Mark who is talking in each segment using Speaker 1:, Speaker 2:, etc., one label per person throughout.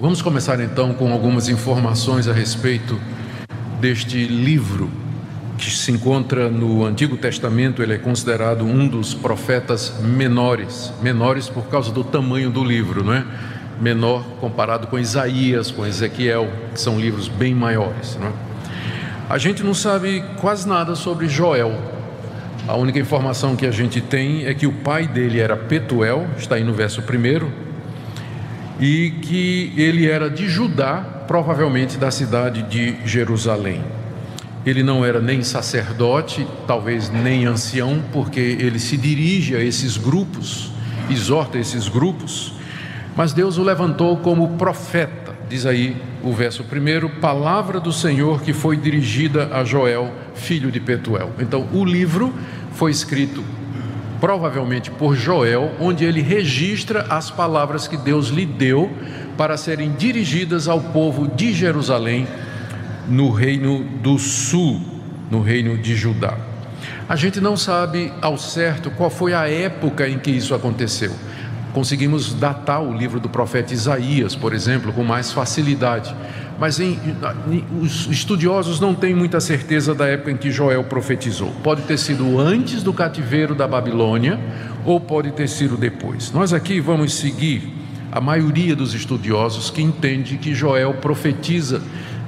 Speaker 1: Vamos começar então com algumas informações a respeito deste livro que se encontra no Antigo Testamento. Ele é considerado um dos profetas menores por causa do tamanho do livro, não é? Menor comparado com Isaías, com Ezequiel, que são livros bem maiores, não é? A gente não sabe quase nada sobre Joel. A única informação que a gente tem é que o pai dele era Petuel, está aí no verso 1, e que ele era de Judá, provavelmente da cidade de Jerusalém. Ele não era nem sacerdote, talvez nem ancião, porque ele se dirige a esses grupos, exorta esses grupos, mas Deus o levantou como profeta. Diz aí o verso 1, palavra do Senhor que foi dirigida a Joel, filho de Petuel. Então o livro foi escrito provavelmente por Joel, onde ele registra as palavras que Deus lhe deu para serem dirigidas ao povo de Jerusalém, no reino do sul, no reino de Judá. A gente não sabe ao certo qual foi a época em que isso aconteceu. Conseguimos datar o livro do profeta Isaías, por exemplo, com mais facilidade, mas os estudiosos não têm muita certeza da época em que Joel profetizou. Pode ter sido antes do cativeiro da Babilônia ou pode ter sido depois. Nós aqui vamos seguir a maioria dos estudiosos que entende que Joel profetiza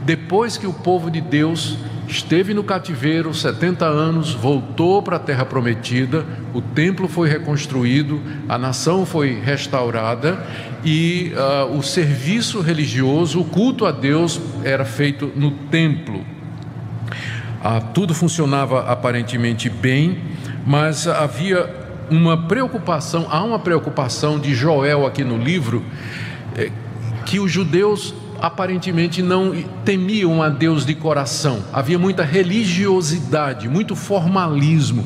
Speaker 1: depois que o povo de Deus esteve no cativeiro 70 anos, voltou para a terra prometida, o templo foi reconstruído, a nação foi restaurada e o serviço religioso, o culto a Deus era feito no templo. Tudo funcionava aparentemente bem, mas havia uma preocupação, há uma preocupação de Joel aqui no livro, que os judeus aparentemente não temiam a Deus de coração. Havia muita religiosidade, muito formalismo.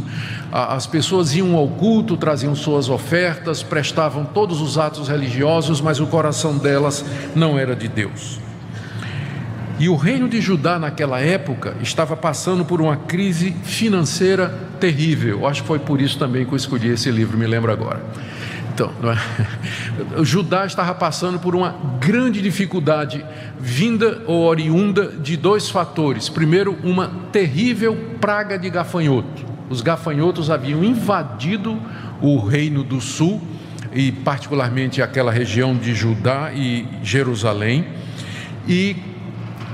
Speaker 1: As pessoas iam ao culto, traziam suas ofertas, prestavam todos os atos religiosos, mas o coração delas não era de Deus. E o reino de Judá naquela época estava passando por uma crise financeira terrível. Acho que foi por isso também que eu escolhi esse livro, me lembro agora. Então, o Judá estava passando por uma grande dificuldade, vinda ou oriunda de dois fatores. Primeiro, uma terrível praga de gafanhoto. Os gafanhotos haviam invadido o reino do sul, e particularmente aquela região de Judá e Jerusalém, e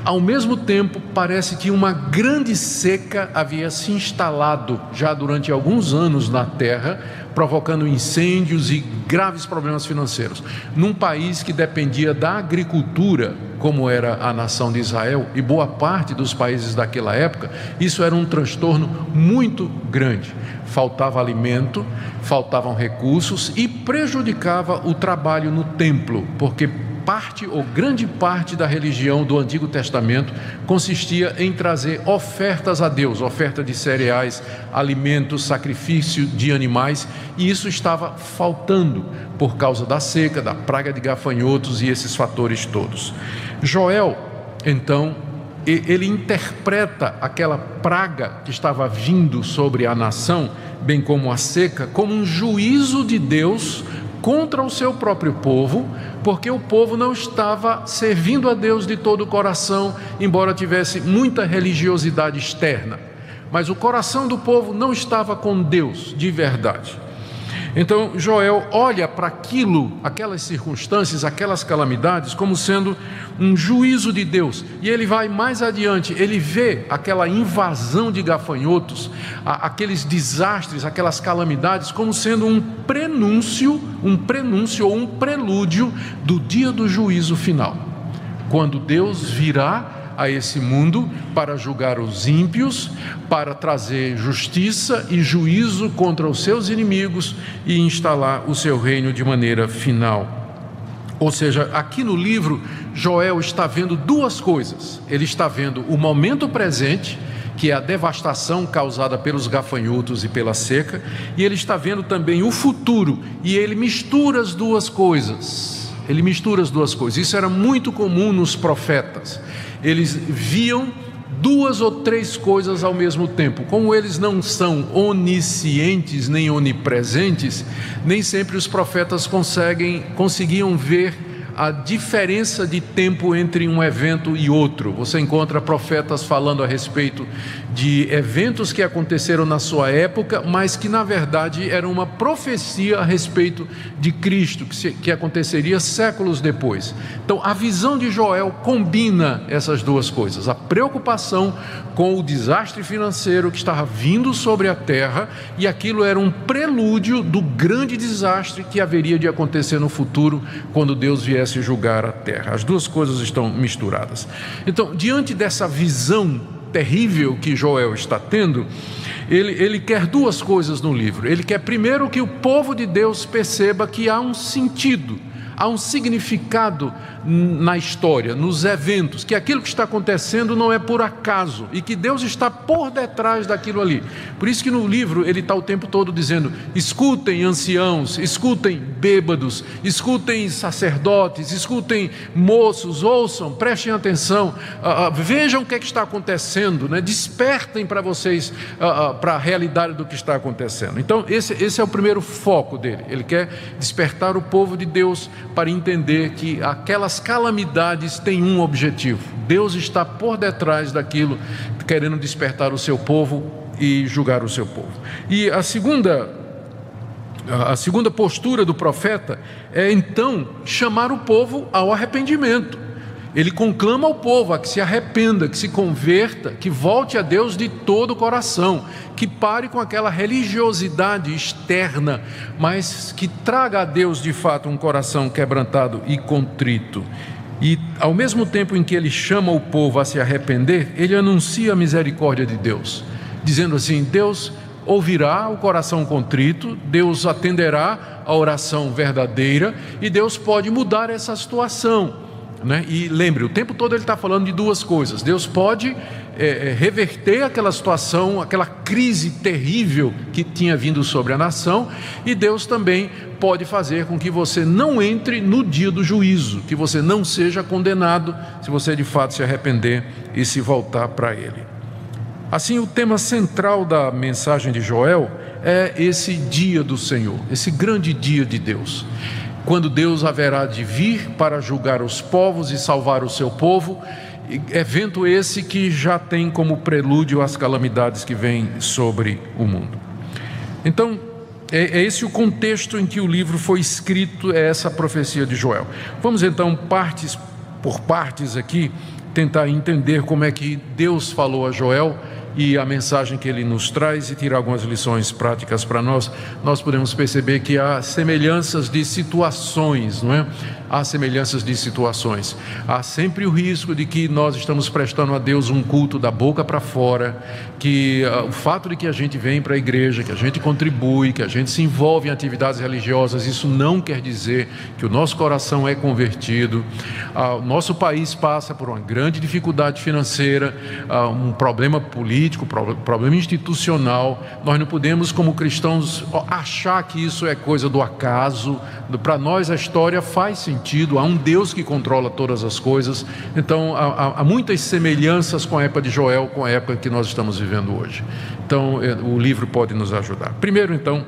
Speaker 1: ao mesmo tempo parece que uma grande seca havia se instalado já durante alguns anos na terra, provocando incêndios e graves problemas financeiros. Num país que dependia da agricultura, como era a nação de Israel e boa parte dos países daquela época, isso era um transtorno muito grande. Faltava alimento, faltavam recursos e prejudicava o trabalho no templo, porque parte ou grande parte da religião do Antigo Testamento consistia em trazer ofertas a Deus, oferta de cereais, alimentos, sacrifício de animais, e isso estava faltando por causa da seca, da praga de gafanhotos e esses fatores todos. Joel, então, ele interpreta aquela praga que estava vindo sobre a nação, bem como a seca, como um juízo de Deus contra o seu próprio povo, porque o povo não estava servindo a Deus de todo o coração, embora tivesse muita religiosidade externa, mas o coração do povo não estava com Deus de verdade. Então Joel olha para aquelas circunstâncias, aquelas calamidades, como sendo um juízo de Deus, e ele vai mais adiante, ele vê aquela invasão de gafanhotos, aqueles desastres, aquelas calamidades, como sendo um prenúncio ou um prelúdio do dia do juízo final, quando Deus virá a esse mundo para julgar os ímpios, para trazer justiça e juízo contra os seus inimigos e instalar o seu reino de maneira final. Ou seja, aqui no livro, Joel está vendo duas coisas. Ele está vendo o momento presente, que é a devastação causada pelos gafanhotos e pela seca, e ele está vendo também o futuro, e ele mistura as duas coisas. Isso era muito comum nos profetas. Eles viam duas ou três coisas ao mesmo tempo. Como eles não são oniscientes nem onipresentes, nem sempre os profetas conseguiam ver a diferença de tempo entre um evento e outro. Você encontra profetas falando a respeito de eventos que aconteceram na sua época, mas que na verdade eram uma profecia a respeito de Cristo, que aconteceria séculos depois. Então a visão de Joel combina essas duas coisas: a preocupação com o desastre financeiro que estava vindo sobre a terra, e aquilo era um prelúdio do grande desastre que haveria de acontecer no futuro, quando Deus viesse julgar a terra. As duas coisas estão misturadas. Então, diante dessa visão terrível que Joel está tendo, ele quer duas coisas no livro. Ele quer primeiro que o povo de Deus perceba que há um sentido, há um significado na história, nos eventos, que aquilo que está acontecendo não é por acaso, e que Deus está por detrás daquilo ali. Por isso que no livro ele está o tempo todo dizendo: escutem anciãos, escutem bêbados, escutem sacerdotes, escutem moços, ouçam, prestem atenção, vejam o que é que está acontecendo, né? Despertem para vocês, para a realidade do que está acontecendo. Então esse é o primeiro foco dele. Ele quer despertar o povo de Deus para entender que aquelas calamidades têm um objetivo. Deus está por detrás daquilo, querendo despertar o seu povo e julgar o seu povo. E a segunda postura do profeta é então chamar o povo ao arrependimento. Ele conclama ao povo a que se arrependa, que se converta, que volte a Deus de todo o coração, que pare com aquela religiosidade externa, mas que traga a Deus de fato um coração quebrantado e contrito. E ao mesmo tempo em que ele chama o povo a se arrepender, ele anuncia a misericórdia de Deus, dizendo assim: Deus ouvirá o coração contrito, Deus atenderá a oração verdadeira, e Deus pode mudar essa situação. E lembre, o tempo todo ele está falando de duas coisas: Deus pode reverter aquela situação, aquela crise terrível que tinha vindo sobre a nação, e Deus também pode fazer com que você não entre no dia do juízo, que você não seja condenado, se você de fato se arrepender e se voltar para Ele. Assim, o tema central da mensagem de Joel é esse dia do Senhor, esse grande dia de Deus, quando Deus haverá de vir para julgar os povos e salvar o seu povo, evento esse que já tem como prelúdio as calamidades que vêm sobre o mundo. Então, é esse o contexto em que o livro foi escrito, é essa profecia de Joel. Vamos então, partes por partes aqui, tentar entender como é que Deus falou a Joel e a mensagem que ele nos traz, e tirar algumas lições práticas para nós. Nós podemos perceber que há semelhanças de situações, não é? Há semelhanças de situações. Há sempre o risco de que nós estamos prestando a Deus um culto da boca para fora, que o fato de que a gente vem para a igreja, que a gente contribui, que a gente se envolve em atividades religiosas, isso não quer dizer que o nosso coração é convertido. O nosso país passa por uma grande dificuldade financeira, um problema político, problema institucional. Nós não podemos, como cristãos, achar que isso é coisa do acaso. Para nós a história faz sentido, há um Deus que controla todas as coisas. Então há muitas semelhanças com a época de Joel, com a época que nós estamos vivendo hoje. Então o livro pode nos ajudar. Primeiro então,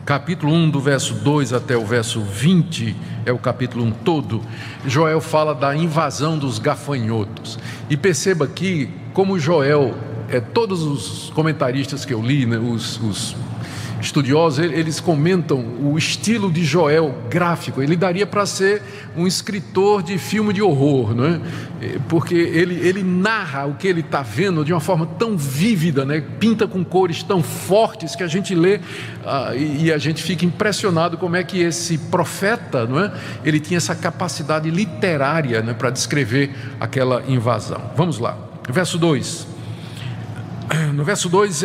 Speaker 1: capítulo 1, do verso 2 até o verso 20, é o capítulo 1 todo. Joel fala da invasão dos gafanhotos. E perceba aqui como Joel, todos os comentaristas que eu li, né, os estudiosos, eles comentam o estilo de Joel gráfico. Ele daria para ser um escritor de filme de horror, não é? Porque ele narra o que ele está vendo de uma forma tão vívida, né? Pinta com cores tão fortes que a gente lê e a gente fica impressionado como é que esse profeta, não é? Ele tinha essa capacidade literária, né, para descrever aquela invasão. Vamos lá, verso 2. No verso 2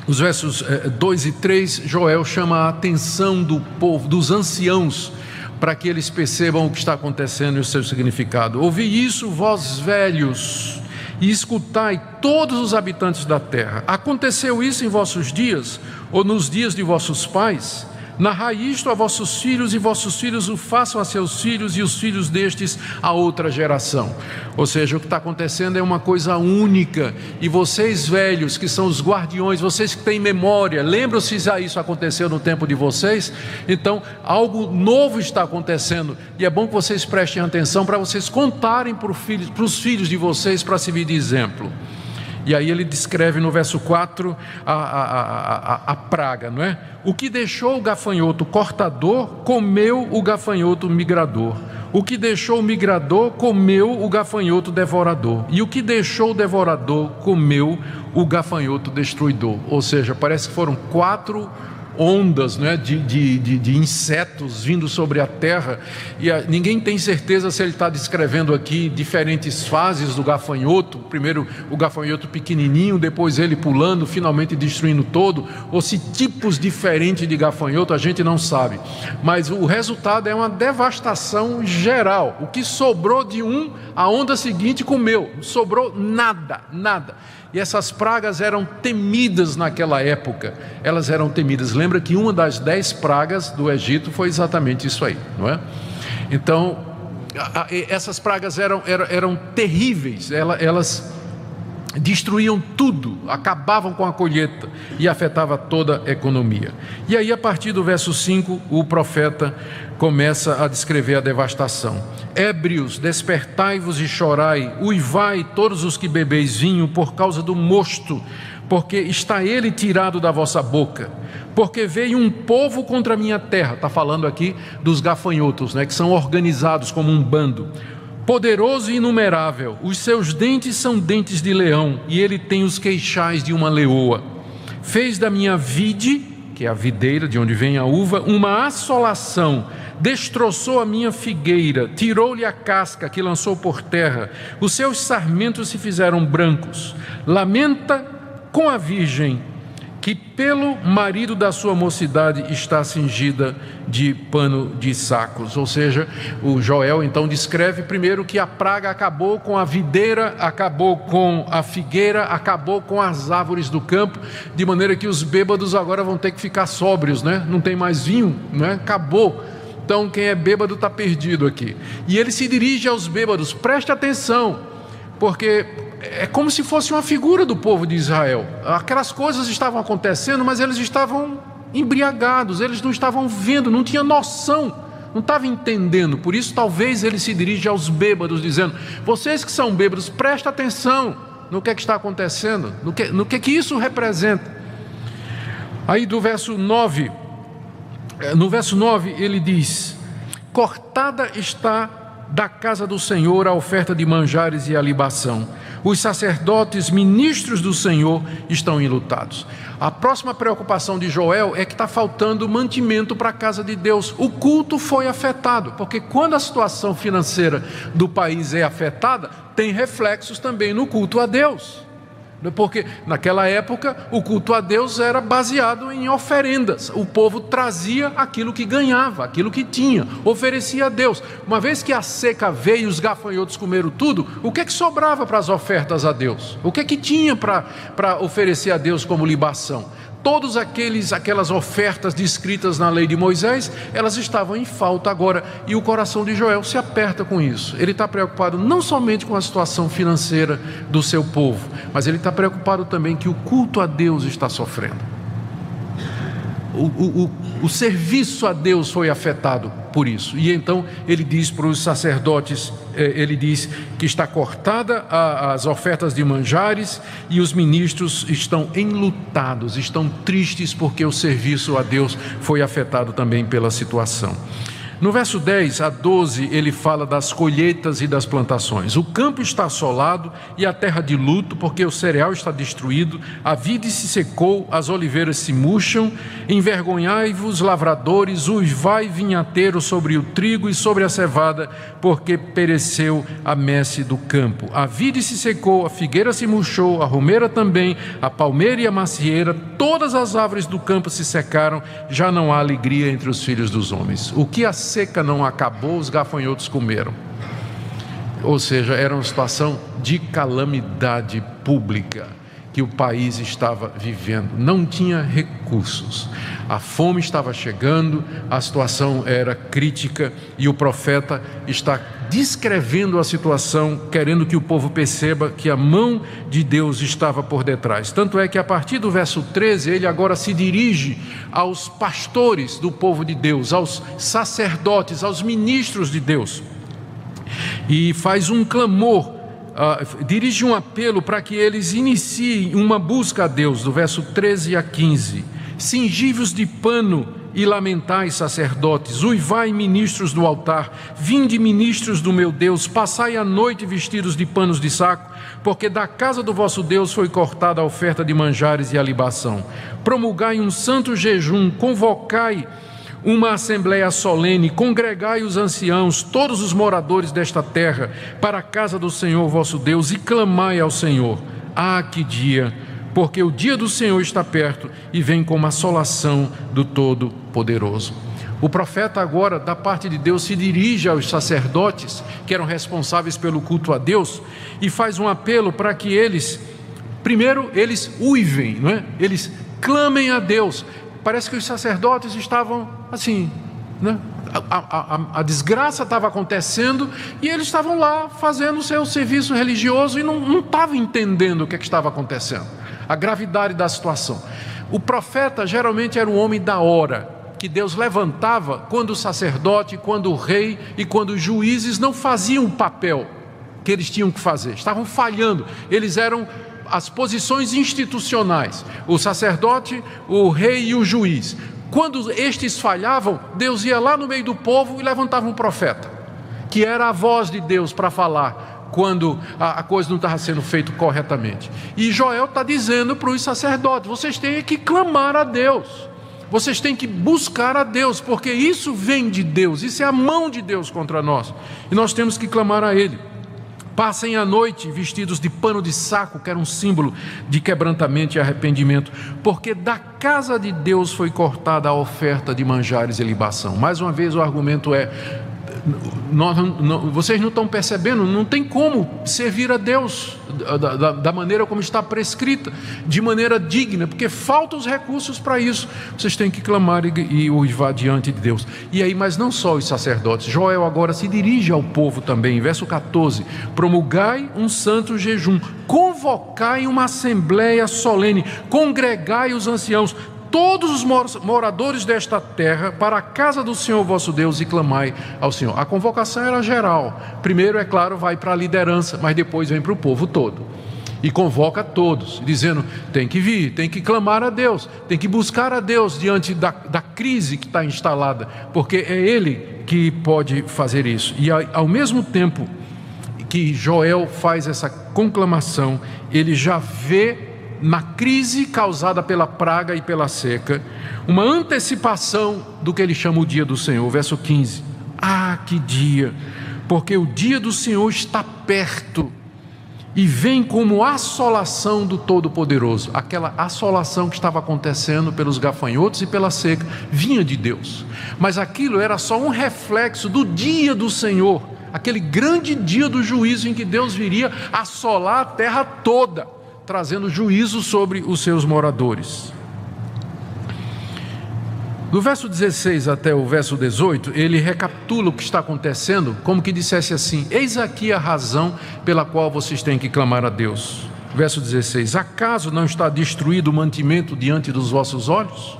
Speaker 1: os versos 2 e 3, Joel chama a atenção do povo, dos anciãos, para que eles percebam o que está acontecendo e o seu significado. Ouvi isso, vós velhos, e escutai todos os habitantes da terra. Aconteceu isso em vossos dias, ou nos dias de vossos pais? Narrai isto a vossos filhos, e vossos filhos o façam a seus filhos, e os filhos destes a outra geração. Ou seja, o que está acontecendo é uma coisa única, e vocês velhos, que são os guardiões, vocês que têm memória, lembram-se se isso aconteceu no tempo de vocês? Então, algo novo está acontecendo, e é bom que vocês prestem atenção para vocês contarem para os filhos de vocês, para servir de exemplo. E aí ele descreve no verso 4 a praga, não é? O que deixou o gafanhoto cortador, comeu o gafanhoto migrador. O que deixou o migrador, comeu o gafanhoto devorador. E o que deixou o devorador, comeu o gafanhoto destruidor. Ou seja, parece que foram 4 ondas, né, de insetos vindo sobre a terra, e ninguém tem certeza se ele está descrevendo aqui diferentes fases do gafanhoto, primeiro o gafanhoto pequenininho, depois ele pulando, finalmente destruindo todo, ou se tipos diferentes de gafanhoto, a gente não sabe, mas o resultado é uma devastação geral. O que sobrou de a onda seguinte comeu, não sobrou nada. E essas pragas eram temidas naquela época, elas eram temidas. Lembra que uma das 10 pragas do Egito foi exatamente isso aí, não é? Então, essas pragas eram terríveis, elas destruíam tudo, acabavam com a colheita e afetava toda a economia. E aí, a partir do verso 5, o profeta começa a descrever a devastação. Ébrios, despertai-vos e chorai, uivai todos os que bebeis vinho por causa do mosto, porque está ele tirado da vossa boca. Porque veio um povo contra a minha terra, está falando aqui dos gafanhotos, né, que são organizados como um bando. Poderoso e inumerável, os seus dentes são dentes de leão, e ele tem os queixais de uma leoa. Fez da minha vide, que é a videira de onde vem a uva, uma assolação, destroçou a minha figueira, tirou-lhe a casca que lançou por terra, os seus sarmentos se fizeram brancos. Lamenta com a virgem, que pelo marido da sua mocidade está cingida de pano de sacos. Ou seja, o Joel então descreve primeiro que a praga acabou com a videira, acabou com a figueira, acabou com as árvores do campo, de maneira que os bêbados agora vão ter que ficar sóbrios, né? Não tem mais vinho, né? Acabou. Então quem é bêbado está perdido aqui. E ele se dirige aos bêbados, preste atenção, porque é como se fosse uma figura do povo de Israel. Aquelas coisas estavam acontecendo, mas eles estavam embriagados, eles não estavam vendo, não tinham noção, não estavam entendendo. Por isso talvez ele se dirige aos bêbados, dizendo: vocês que são bêbados, presta atenção no que está acontecendo, no que isso representa. Aí do verso 9, no verso 9 ele diz: cortada está da casa do Senhor a oferta de manjares e a libação. Os sacerdotes, ministros do Senhor, estão enlutados. A próxima preocupação de Joel é que está faltando mantimento para a casa de Deus. O culto foi afetado, porque quando a situação financeira do país é afetada, tem reflexos também no culto a Deus. Porque naquela época o culto a Deus era baseado em oferendas. O povo trazia aquilo que ganhava, aquilo que tinha, oferecia a Deus. Uma vez que a seca veio e os gafanhotos comeram tudo, o que sobrava para as ofertas a Deus? O que tinha para oferecer a Deus como libação? Todas aquelas ofertas descritas na lei de Moisés, elas estavam em falta agora, e o coração de Joel se aperta com isso. Ele está preocupado não somente com a situação financeira do seu povo, mas ele está preocupado também que o culto a Deus está sofrendo. O serviço a Deus foi afetado por isso. E então ele diz para os sacerdotes, ele diz que está cortada as ofertas de manjares, e os ministros estão enlutados, estão tristes porque o serviço a Deus foi afetado também pela situação. No verso 10 a 12 ele fala das colheitas e das plantações. O campo está assolado e a terra de luto, porque o cereal está destruído, a vide se secou, as oliveiras se murcham. Envergonhai-vos, lavradores, uivai vinhateiro sobre o trigo e sobre a cevada, porque pereceu a messe do campo. A vide se secou, a figueira se murchou, a romeira também, a palmeira e a macieira, todas as árvores do campo se secaram, já não há alegria entre os filhos dos homens. O que a seca não acabou, os gafanhotos comeram. Ou seja, era uma situação de calamidade pública. que o país estava vivendo. Não tinha recursos, a fome estava chegando, a situação era crítica e o profeta está descrevendo a situação, querendo que o povo perceba que a mão de Deus estava por detrás. Tanto é que a partir do verso 13, ele agora se dirige aos pastores do povo de Deus, aos sacerdotes, aos ministros de Deus, e faz um clamor, dirige um apelo para que eles iniciem uma busca a Deus, do verso 13 a 15. Cingivos de pano e lamentai, sacerdotes, uivai, ministros do altar, vinde, ministros do meu Deus, passai a noite vestidos de panos de saco, porque da casa do vosso Deus foi cortada a oferta de manjares e a libação. Promulgai um santo jejum, convocai uma assembleia solene, congregai os anciãos, todos os moradores desta terra, para a casa do Senhor vosso Deus, e clamai ao Senhor. Ah, que dia! Porque o dia do Senhor está perto e vem como assolação do Todo-Poderoso. O profeta agora, da parte de Deus, se dirige aos sacerdotes que eram responsáveis pelo culto a Deus e faz um apelo para que eles, primeiro, eles uivem, não é? Eles clamem a Deus. Parece que os sacerdotes estavam assim, né? A desgraça estava acontecendo e eles estavam lá fazendo o seu serviço religioso e não estavam entendendo o que estava acontecendo, a gravidade da situação. O profeta geralmente era o homem da hora, que Deus levantava quando o sacerdote, quando o rei e quando os juízes não faziam o papel que eles tinham que fazer, estavam falhando, eles eram as posições institucionais, o sacerdote, o rei e o juiz. Quando estes falhavam, Deus ia lá no meio do povo e levantava um profeta, que era a voz de Deus para falar quando a coisa não estava sendo feita corretamente. E Joel está dizendo para os sacerdotes: vocês têm que clamar a Deus, vocês têm que buscar a Deus, porque isso vem de Deus, isso é a mão de Deus contra nós, e nós temos que clamar a Ele. Passem a noite vestidos de pano de saco, que era um símbolo de quebrantamento e arrependimento, porque da casa de Deus foi cortada a oferta de manjares e libação. Mais uma vez o argumento é: vocês não estão percebendo, não tem como servir a Deus da maneira como está prescrita, de maneira digna, porque faltam os recursos para isso. Vocês têm que clamar e uivar diante de Deus. E aí, mas não só os sacerdotes, Joel agora se dirige ao povo também, verso 14: promulgai um santo jejum, convocai uma assembleia solene, congregai os anciãos, todos os moradores desta terra, para a casa do Senhor vosso Deus, e clamai ao Senhor. A convocação era geral. Primeiro, é claro, vai para a liderança, mas depois vem para o povo todo. E convoca todos, dizendo: tem que vir, tem que clamar a Deus, tem que buscar a Deus diante da crise que está instalada, porque é Ele que pode fazer isso. E ao mesmo tempo que Joel faz essa conclamação, ele já vê na crise causada pela praga e pela seca uma antecipação do que ele chama o dia do Senhor. Verso 15: ah, que dia! Porque o dia do Senhor está perto e vem como assolação do Todo-Poderoso. Aquela assolação que estava acontecendo pelos gafanhotos e pela seca vinha de Deus, mas aquilo era só um reflexo do dia do Senhor, aquele grande dia do juízo em que Deus viria assolar a terra toda, trazendo juízo sobre os seus moradores. Do verso 16 até o verso 18, ele recapitula o que está acontecendo, como que dissesse assim: eis aqui a razão pela qual vocês têm que clamar a Deus. Verso 16: acaso não está destruído o mantimento diante dos vossos olhos?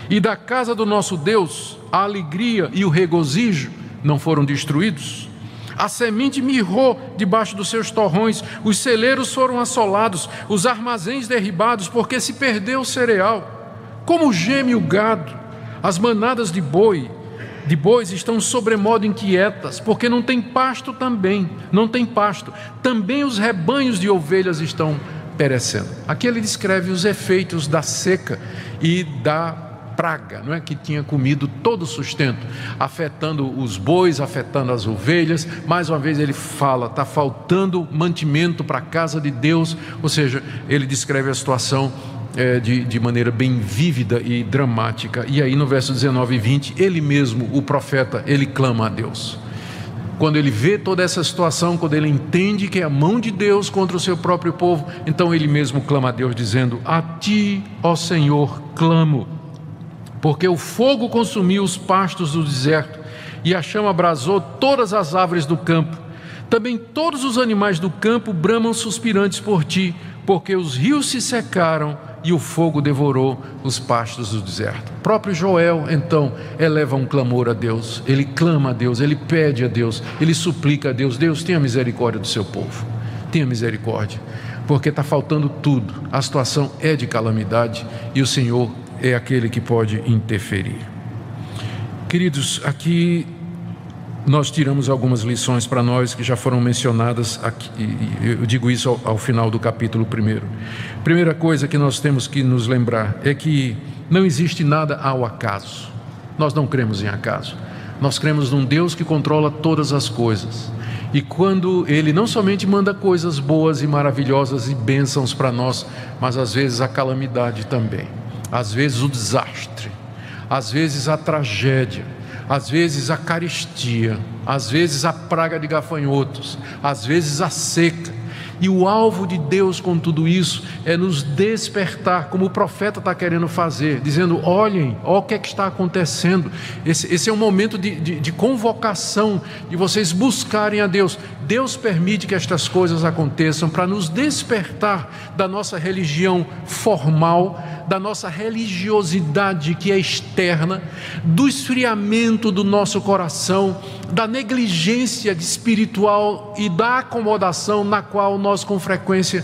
Speaker 1: E da casa do nosso Deus a alegria e o regozijo não foram destruídos? A semente mirrou debaixo dos seus torrões, os celeiros foram assolados, os armazéns derribados, porque se perdeu o cereal. Como geme o gado, as manadas de bois estão sobremodo inquietas, porque não tem pasto também, não tem pasto. Também os rebanhos de ovelhas estão perecendo. Aqui ele descreve os efeitos da seca e da praga, não é, que tinha comido todo o sustento, afetando os bois, afetando as ovelhas. Mais uma vez ele fala: está faltando mantimento para a casa de Deus. Ou seja, ele descreve a situação de maneira bem vívida e dramática. E aí no verso 19 e 20, ele mesmo, o profeta, ele clama a Deus. quando ele vê toda essa situação, quando ele entende que é a mão de Deus contra o seu próprio povo, então ele mesmo clama a Deus dizendo: a ti, ó Senhor, clamo, porque o fogo consumiu os pastos do deserto e a chama abrasou todas as árvores do campo. Também todos os animais do campo bramam suspirantes por ti, porque os rios se secaram e o fogo devorou os pastos do deserto. O próprio Joel, então, eleva um clamor a Deus. Ele clama a Deus, ele pede a Deus, ele suplica a Deus: Deus, tenha misericórdia do seu povo, tenha misericórdia, porque está faltando tudo, a situação é de calamidade e o Senhor é aquele que pode interferir. Queridos, aqui nós tiramos algumas lições para nós que já foram mencionadas aqui, eu digo isso ao final do capítulo 1. Primeira coisa que nós temos que nos lembrar é que não existe nada ao acaso. Nós não cremos em acaso. Nós cremos num Deus que controla todas as coisas. E quando Ele não somente manda coisas boas e maravilhosas e bênçãos para nós, mas às vezes a calamidade também, às vezes o desastre, às vezes a tragédia, às vezes a carestia, às vezes a praga de gafanhotos, às vezes a seca. E o alvo de Deus com tudo isso é nos despertar, como o profeta está querendo fazer, dizendo: olhem, olha o que é que está acontecendo. Esse é um momento de convocação, de vocês buscarem a Deus. Deus permite que estas coisas aconteçam para nos despertar da nossa religião formal, da nossa religiosidade que é externa, do esfriamento do nosso coração, da negligência espiritual e da acomodação na qual nós com frequência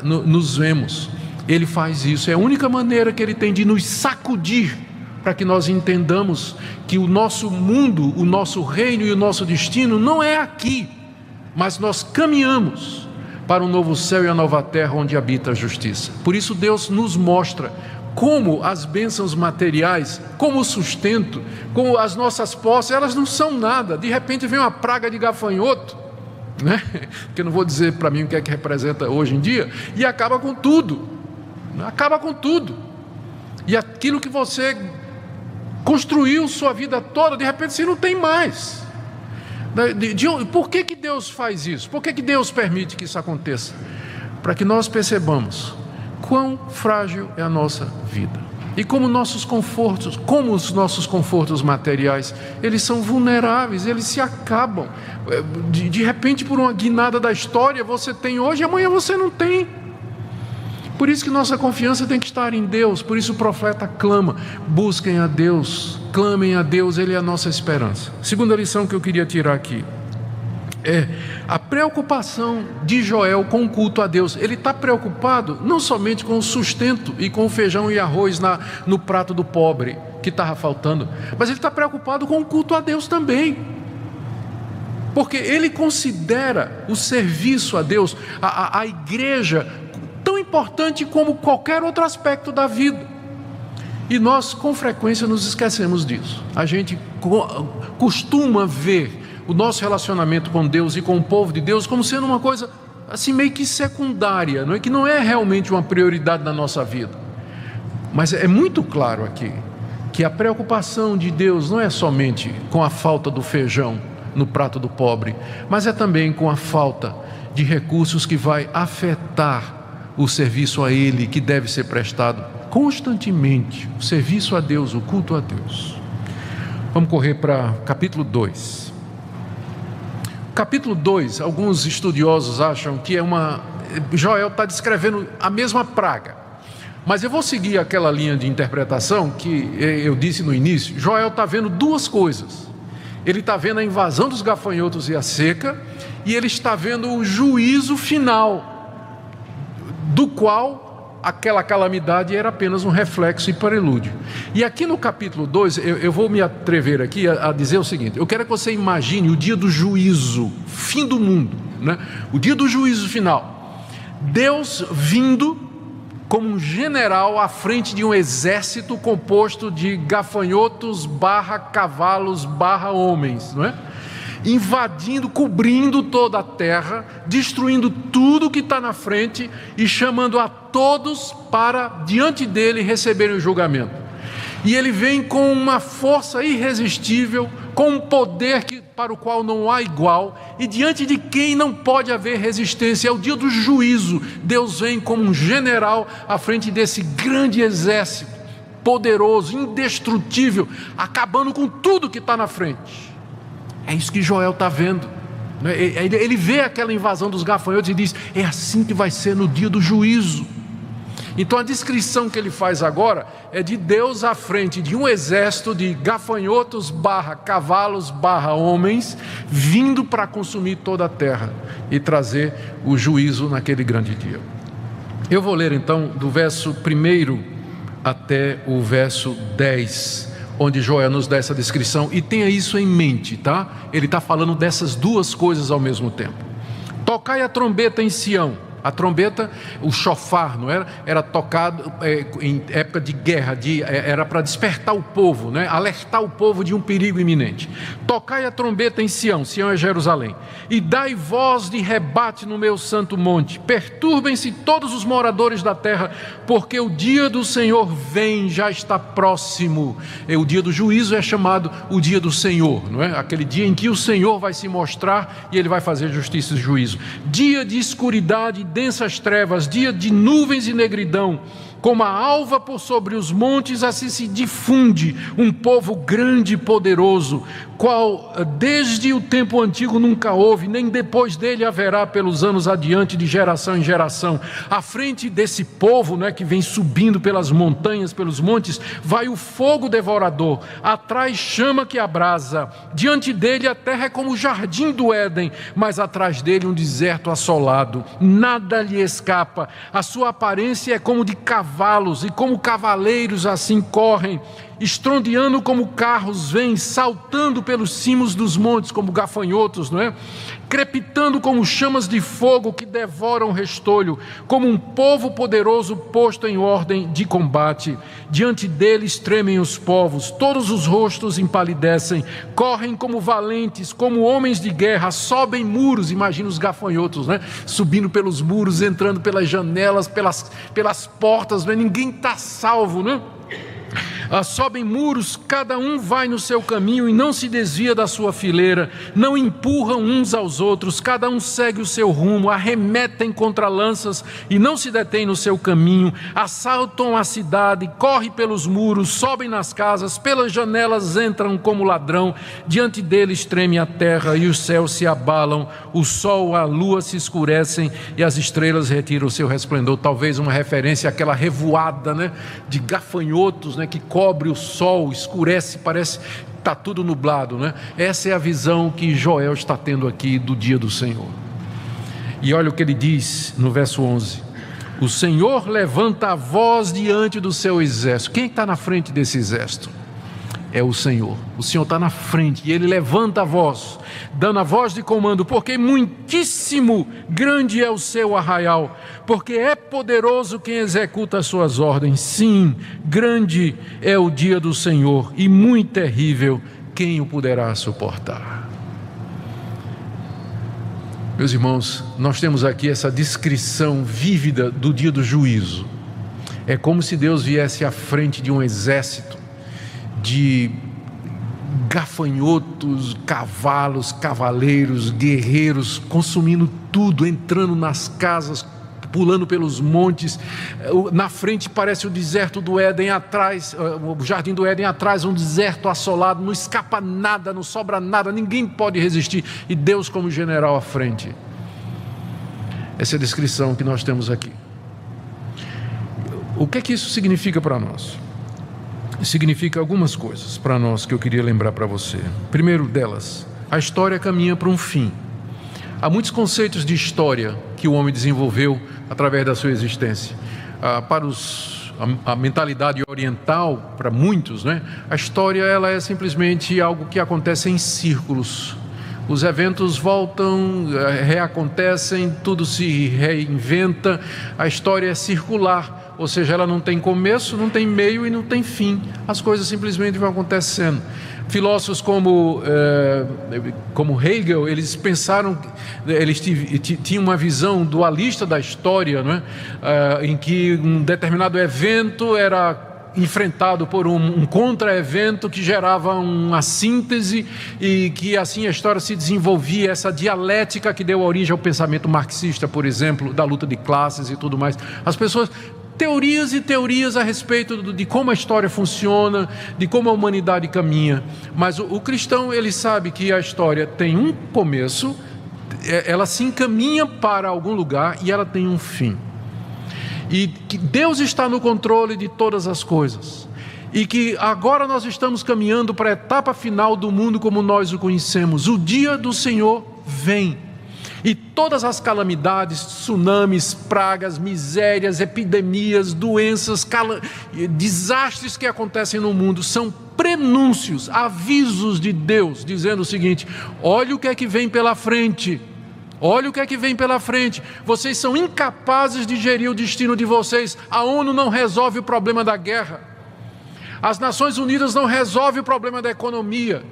Speaker 1: nos vemos. Ele faz isso, é a única maneira que Ele tem de nos sacudir, para que nós entendamos que o nosso mundo, o nosso reino e o nosso destino não é aqui, mas nós caminhamos para um novo céu e a nova terra onde habita a justiça. Por isso Deus nos mostra como as bênçãos materiais, como o sustento, como as nossas posses, elas não são nada. De repente vem uma praga de gafanhoto, né? Que eu não vou dizer para mim o que é que representa hoje em dia, e acaba com tudo, acaba com tudo. E aquilo que você construiu sua vida toda, de repente você não tem mais. Por que Deus faz isso? Por que Deus permite que isso aconteça? Para que nós percebamos quão frágil é a nossa vida e como os nossos confortos materiais, eles são vulneráveis, eles se acabam. De repente, por uma guinada da história, você tem hoje, amanhã você não tem. Por isso que nossa confiança tem que estar em Deus. Por isso o profeta clama: busquem a Deus, clamem a Deus, Ele é a nossa esperança. Segunda lição que eu queria tirar aqui é a preocupação de Joel com o culto a Deus. Ele está preocupado não somente com o sustento e com o feijão e arroz no prato do pobre que estava faltando, mas ele está preocupado com o culto a Deus também, porque ele considera o serviço a Deus, a igreja, tão importante como qualquer outro aspecto da vida. E nós com frequência nos esquecemos disso. A gente costuma ver o nosso relacionamento com Deus e com o povo de Deus como sendo uma coisa assim meio que secundária, não é? Que não é realmente uma prioridade na nossa vida. Mas é muito claro aqui que a preocupação de Deus não é somente com a falta do feijão no prato do pobre, mas é também com a falta de recursos que vai afetar o serviço a Ele, que deve ser prestado constantemente, o serviço a Deus, o culto a Deus. Vamos correr para capítulo 2. Capítulo 2, alguns estudiosos acham que Joel está descrevendo a mesma praga, mas eu vou seguir aquela linha de interpretação que eu disse no início. Joel está vendo duas coisas: ele está vendo a invasão dos gafanhotos e a seca, e ele está vendo o juízo final, do qual aquela calamidade era apenas um reflexo e prelúdio. E aqui no capítulo 2, eu vou me atrever aqui a dizer o seguinte: eu quero que você imagine o dia do juízo, fim do mundo, né? O dia do juízo final, Deus vindo como um general à frente de um exército composto de gafanhotos / cavalos / homens, não é? Invadindo, cobrindo toda a terra, destruindo tudo que está na frente e chamando a todos para diante dele receberem o julgamento. E ele vem com uma força irresistível, com um poder para o qual não há igual e diante de quem não pode haver resistência. É o dia do juízo. Deus vem como um general à frente desse grande exército, poderoso, indestrutível, acabando com tudo que está na frente. É isso que Joel está vendo. Ele vê aquela invasão dos gafanhotos e diz: é assim que vai ser no dia do juízo. Então a descrição que ele faz agora é de Deus à frente de um exército de gafanhotos / cavalos / homens, vindo para consumir toda a terra e trazer o juízo naquele grande dia. Eu vou ler então do verso 1 até o verso 10, onde Joel nos dá essa descrição, e tenha isso em mente, tá? Ele está falando dessas duas coisas ao mesmo tempo. Tocai a trombeta em Sião. A trombeta, o chofar, não era? Era tocado em época de guerra, era para despertar o povo, né? Alertar o povo de um perigo iminente. Tocai a trombeta em Sião, Sião é Jerusalém, e dai voz de rebate no meu santo monte. Perturbem-se todos os moradores da terra, porque o dia do Senhor vem, já está próximo. O dia do juízo é chamado o dia do Senhor, não é? Aquele dia em que o Senhor vai se mostrar e ele vai fazer justiça e juízo. Dia de escuridade, densas trevas, dia de nuvens e negridão, como a alva por sobre os montes, assim se difunde um povo grande e poderoso, qual desde o tempo antigo nunca houve, nem depois dele haverá pelos anos adiante, de geração em geração. À frente desse povo, né, que vem subindo pelas montanhas, pelos montes, vai o fogo devorador, atrás chama que abrasa, diante dele a terra é como o jardim do Éden, mas atrás dele um deserto assolado, nada lhe escapa, a sua aparência é como de cavalos, e como cavaleiros assim correm, estrondeando como carros vêm, saltando pelos cimos dos montes como gafanhotos, não é? Crepitando como chamas de fogo que devoram o restolho, como um povo poderoso posto em ordem de combate. Diante deles tremem os povos, todos os rostos empalidecem, correm como valentes, como homens de guerra, sobem muros, imagina os gafanhotos, né? Subindo pelos muros, entrando pelas janelas, pelas portas, né? Ninguém está salvo, né? Sobem muros, cada um vai no seu caminho e não se desvia da sua fileira, não empurram uns aos outros, cada um segue o seu rumo, arremetem contra lanças e não se detêm no seu caminho, assaltam a cidade, correm pelos muros, sobem nas casas, pelas janelas entram como ladrão, diante deles treme a terra e os céus se abalam, o sol, a lua se escurecem e as estrelas retiram o seu resplendor. Talvez uma referência àquela revoada, né, de gafanhotos, né, que cobre o sol, escurece, parece que está tudo nublado, né? Essa é a visão que Joel está tendo aqui do dia do Senhor. E olha o que ele diz no verso 11: o Senhor levanta a voz diante do seu exército. Quem está na frente desse exército? É o Senhor. O Senhor está na frente e ele levanta a voz, dando a voz de comando, porque muitíssimo grande é o seu arraial, porque é poderoso quem executa as suas ordens. Sim, grande é o dia do Senhor e muito terrível, quem o poderá suportar? Meus irmãos, nós temos aqui essa descrição vívida do dia do juízo. É como se Deus viesse à frente de um exército de gafanhotos, cavalos, cavaleiros, guerreiros, consumindo tudo, entrando nas casas, pulando pelos montes. Na frente parece o deserto do Éden, atrás, o jardim do Éden, atrás um deserto assolado, não escapa nada, não sobra nada, ninguém pode resistir, e Deus como general à frente. Essa é a descrição que nós temos aqui. O que é que isso significa para nós? Significa algumas coisas para nós que eu queria lembrar para você. Primeiro delas, a história caminha para um fim. Há muitos conceitos de história que o homem desenvolveu através da sua existência. Para a mentalidade oriental, para muitos, né, a história ela é simplesmente algo que acontece em círculos. Os eventos voltam, reacontecem, tudo se reinventa, a história é circular. Ou seja, ela não tem começo, não tem meio e não tem fim. As coisas simplesmente vão acontecendo. Filósofos como Hegel, eles pensaram, eles tinham uma visão dualista da história, não é? Em que um determinado evento era enfrentado por um contra-evento que gerava uma síntese e que assim a história se desenvolvia, essa dialética que deu origem ao pensamento marxista, por exemplo, da luta de classes e tudo mais. As pessoas, teorias e teorias a respeito de como a história funciona, de como a humanidade caminha, mas o cristão, ele sabe que a história tem um começo, ela se encaminha para algum lugar e ela tem um fim. E que Deus está no controle de todas as coisas. E que agora nós estamos caminhando para a etapa final do mundo como nós o conhecemos. O dia do Senhor vem. E todas as calamidades, tsunamis, pragas, misérias, epidemias, doenças, desastres que acontecem no mundo são prenúncios, avisos de Deus, dizendo o seguinte: olha o que é que vem pela frente. Olha o que é que vem pela frente. Vocês são incapazes de gerir o destino de vocês. A ONU não resolve o problema da guerra. As Nações Unidas não resolvem o problema da economia.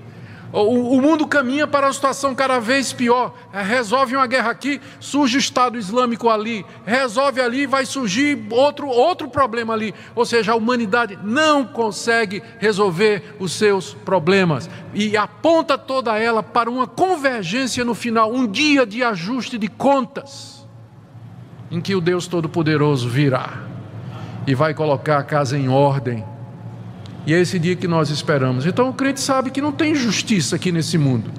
Speaker 1: O mundo caminha para uma situação cada vez pior. Resolve uma guerra aqui, surge o Estado Islâmico ali. Resolve ali, vai surgir outro problema ali. Ou seja, a humanidade não consegue resolver os seus problemas. E aponta toda ela para uma convergência no final, um dia de ajuste de contas, em que o Deus Todo-Poderoso virá e vai colocar a casa em ordem. E é esse dia que nós esperamos. Então o crente sabe que não tem justiça aqui nesse mundo.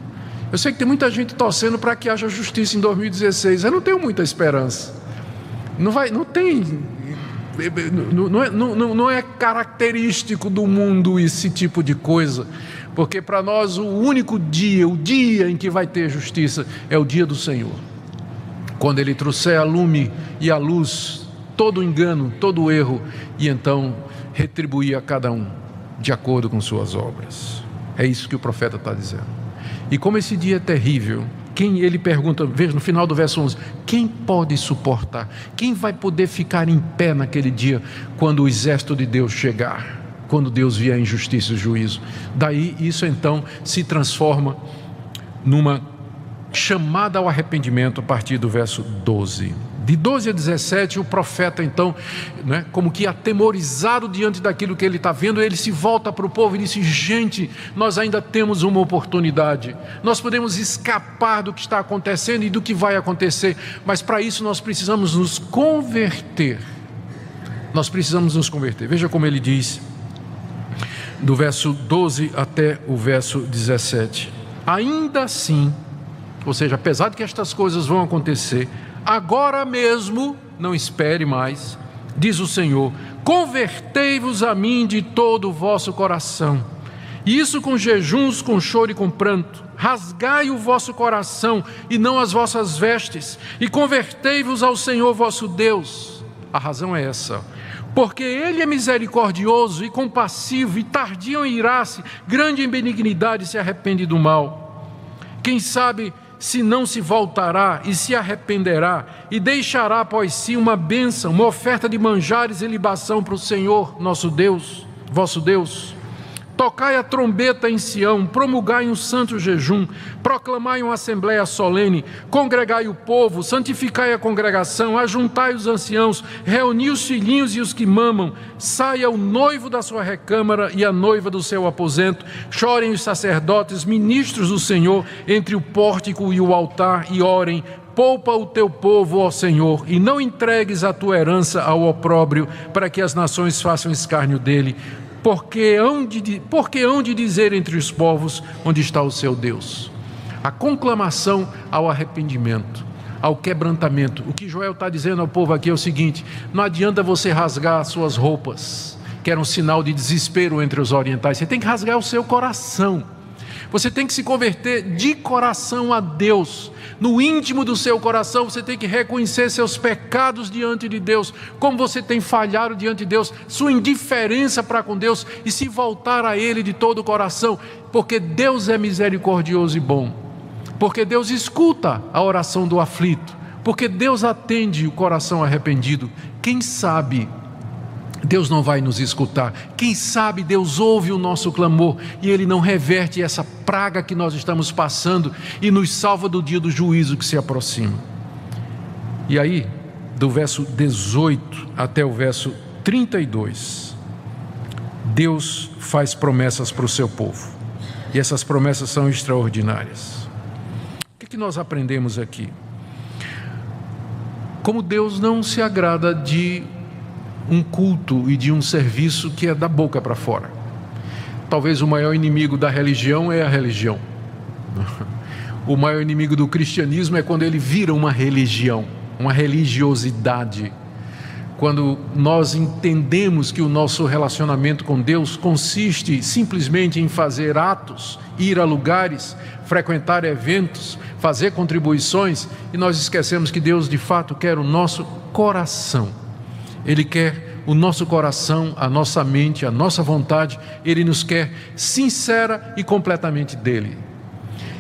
Speaker 1: Eu sei que tem muita gente torcendo para que haja justiça em 2016. Eu não tenho muita esperança. Não é característico do mundo esse tipo de coisa. Porque para nós o único dia, o dia em que vai ter justiça é o dia do Senhor. Quando Ele trouxer a lume e a luz, todo o engano, todo o erro, e então retribuir a cada um de acordo com suas obras. É isso que o profeta está dizendo. E como esse dia é terrível, ele pergunta, veja no final do verso 11, quem pode suportar? Quem vai poder ficar em pé naquele dia, quando o exército de Deus chegar? Quando Deus vier em justiça e juízo? Daí isso então se transforma numa chamada ao arrependimento a partir do verso 12. De 12 a 17, o profeta então, como que atemorizado diante daquilo que ele está vendo, ele se volta para o povo e diz: gente, nós ainda temos uma oportunidade, nós podemos escapar do que está acontecendo e do que vai acontecer, mas para isso nós precisamos nos converter. Nós precisamos nos converter. Veja como ele diz, do verso 12 até o verso 17. Ainda assim, ou seja, apesar de que estas coisas vão acontecer, agora mesmo, não espere mais, diz o Senhor, convertei-vos a mim de todo o vosso coração, e isso com jejuns, com choro e com pranto, rasgai o vosso coração e não as vossas vestes, e convertei-vos ao Senhor vosso Deus. A razão é essa: porque Ele é misericordioso e compassivo e tardio em irar-se, grande em benignidade, e se arrepende do mal. Quem sabe se não se voltará e se arrependerá e deixará após si uma bênção, uma oferta de manjares e libação para o Senhor nosso Deus, vosso Deus. Tocai a trombeta em Sião, promulgai um santo jejum, proclamai uma assembleia solene, congregai o povo, santificai a congregação, ajuntai os anciãos, reuni os filhinhos e os que mamam, saia o noivo da sua recâmara e a noiva do seu aposento, chorem os sacerdotes, ministros do Senhor, entre o pórtico e o altar, e orem: poupa o teu povo, ó Senhor, e não entregues a tua herança ao opróbrio, para que as nações façam escárnio dele. Porque hão de dizer entre os povos: onde está o seu Deus? A conclamação ao arrependimento, ao quebrantamento. O que Joel está dizendo ao povo aqui é o seguinte: não adianta você rasgar as suas roupas, que era um sinal de desespero entre os orientais. Você tem que rasgar o seu coração. Você tem que se converter de coração a Deus. No íntimo do seu coração você tem que reconhecer seus pecados diante de Deus, como você tem falhado diante de Deus, sua indiferença para com Deus, e se voltar a Ele de todo o coração, porque Deus é misericordioso e bom, porque Deus escuta a oração do aflito, porque Deus atende o coração arrependido. Quem sabe Deus não vai nos escutar? Quem sabe Deus ouve o nosso clamor e Ele não reverte essa praga que nós estamos passando e nos salva do dia do juízo que se aproxima. E aí, do verso 18 até o verso 32, Deus faz promessas para o seu povo, e essas promessas são extraordinárias. O que nós aprendemos aqui? Como Deus não se agrada de um culto e de um serviço que é da boca para fora. Talvez o maior inimigo da religião é a religião. O maior inimigo do cristianismo é quando ele vira uma religião, uma religiosidade. Quando nós entendemos que o nosso relacionamento com Deus consiste simplesmente em fazer atos, ir a lugares, frequentar eventos, fazer contribuições, e nós esquecemos que Deus de fato quer o nosso coração. Ele quer o nosso coração, a nossa mente, a nossa vontade. Ele nos quer sincera e completamente dele.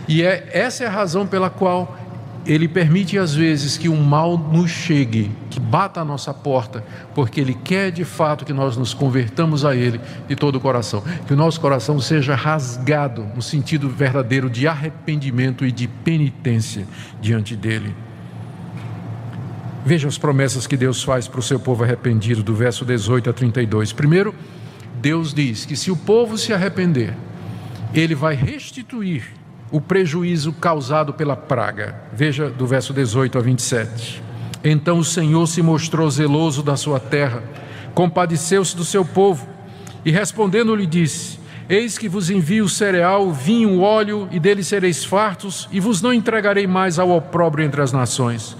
Speaker 1: E essa é a razão pela qual Ele permite às vezes que o mal nos chegue, que bata a nossa porta, porque Ele quer de fato que nós nos convertamos a Ele de todo o coração, que o nosso coração seja rasgado no sentido verdadeiro de arrependimento e de penitência diante dEle. Veja as promessas que Deus faz para o seu povo arrependido, do verso 18 a 32. Primeiro, Deus diz que se o povo se arrepender, Ele vai restituir o prejuízo causado pela praga. Veja do verso 18 a 27. Então o Senhor se mostrou zeloso da sua terra, compadeceu-se do seu povo, e respondendo lhe disse: eis que vos envio o cereal, o vinho, o óleo, e dele sereis fartos, e vos não entregarei mais ao opróbrio entre as nações.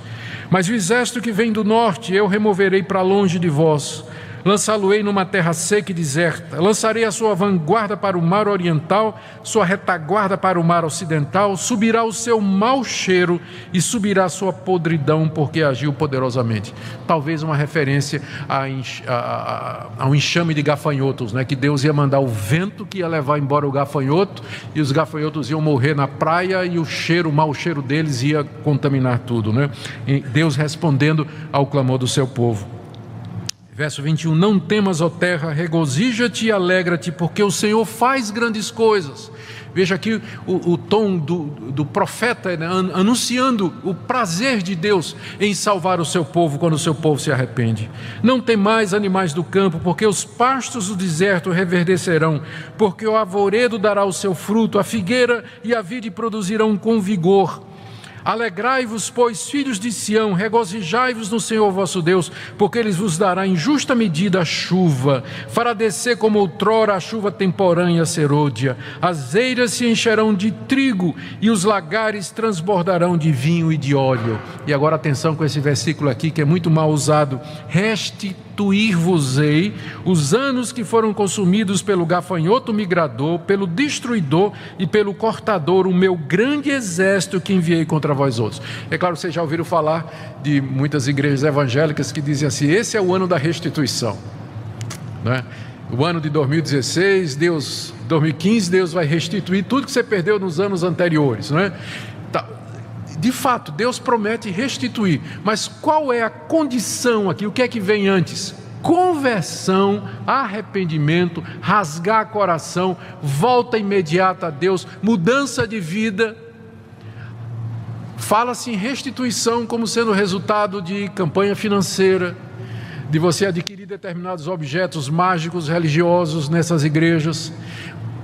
Speaker 1: Mas o exército que vem do norte eu removerei para longe de vós, lançá-lo-ei numa terra seca e deserta, lançarei a sua vanguarda para o mar oriental, sua retaguarda para o mar ocidental, subirá o seu mau cheiro e subirá a sua podridão, porque agiu poderosamente. Talvez uma referência ao enxame de gafanhotos, né? Que Deus ia mandar o vento que ia levar embora o gafanhoto, e os gafanhotos iam morrer na praia, e o mau cheiro deles ia contaminar tudo, né? E Deus respondendo ao clamor do seu povo. Verso 21, não temas, ó terra, regozija-te e alegra-te, porque o Senhor faz grandes coisas. Veja aqui o tom do profeta, né, anunciando o prazer de Deus em salvar o seu povo quando o seu povo se arrepende. Não temais, animais do campo, porque os pastos do deserto reverdecerão, porque o arvoredo dará o seu fruto, a figueira e a vide produzirão com vigor. Alegrai-vos, pois, filhos de Sião, regozijai-vos no Senhor vosso Deus, porque Ele vos dará em justa medida a chuva, fará descer como outrora a chuva temporânea serôdia, as eiras se encherão de trigo e os lagares transbordarão de vinho e de óleo. E agora atenção com esse versículo aqui que é muito mal usado: restituir-vos-ei os anos que foram consumidos pelo gafanhoto migrador, pelo destruidor e pelo cortador, o meu grande exército que enviei contra vós outros. É claro, vocês já ouviram falar de muitas igrejas evangélicas que dizem assim: esse é o ano da restituição, né? O ano de 2016, 2015, Deus vai restituir tudo que você perdeu nos anos anteriores, né? De fato, Deus promete restituir, mas qual é a condição aqui? O que é que vem antes? Conversão, arrependimento, rasgar coração, volta imediata a Deus, mudança de vida. Fala-se em restituição como sendo resultado de campanha financeira, de você adquirir determinados objetos mágicos, religiosos nessas igrejas.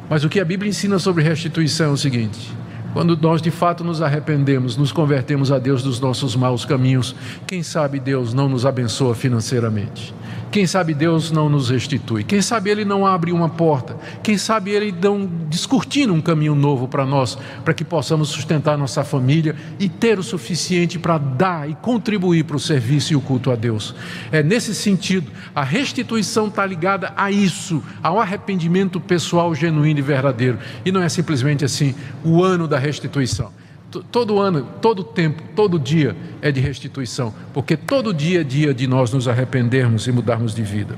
Speaker 1: Mas o que a Bíblia ensina sobre restituição é o seguinte: quando nós de fato nos arrependemos, nos convertemos a Deus dos nossos maus caminhos, quem sabe Deus não nos abençoa financeiramente? Quem sabe Deus não nos restitui? Quem sabe Ele não abre uma porta? Quem sabe Ele não descortina um caminho novo para nós, para que possamos sustentar nossa família e ter o suficiente para dar e contribuir para o serviço e o culto a Deus? É nesse sentido, a restituição está ligada a isso, ao arrependimento pessoal genuíno e verdadeiro. E não é simplesmente assim, o ano da restituição. Todo ano, todo tempo, todo dia é de restituição, porque todo dia é dia de nós nos arrependermos e mudarmos de vida.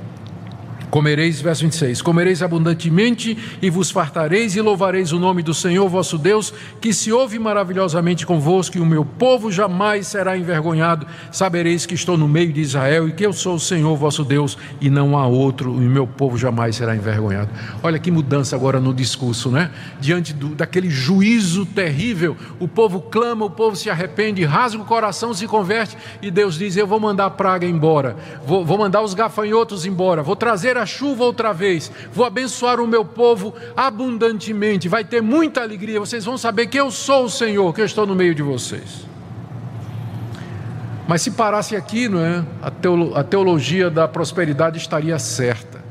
Speaker 1: Comereis, verso 26, comereis abundantemente e vos fartareis e louvareis o nome do Senhor vosso Deus, que se ouve maravilhosamente convosco, e o meu povo jamais será envergonhado. Sabereis que estou no meio de Israel e que eu sou o Senhor vosso Deus e não há outro, e o meu povo jamais será envergonhado. Olha que mudança agora no discurso, né? Diante daquele juízo terrível, o povo clama, o povo se arrepende, rasga o coração, se converte, e Deus diz: eu vou mandar a praga embora, vou mandar os gafanhotos embora, vou trazer a chuva outra vez, vou abençoar o meu povo abundantemente, vai ter muita alegria, vocês vão saber que eu sou o Senhor, que eu estou no meio de vocês. Mas se parasse aqui, não é? A teologia da prosperidade estaria certa.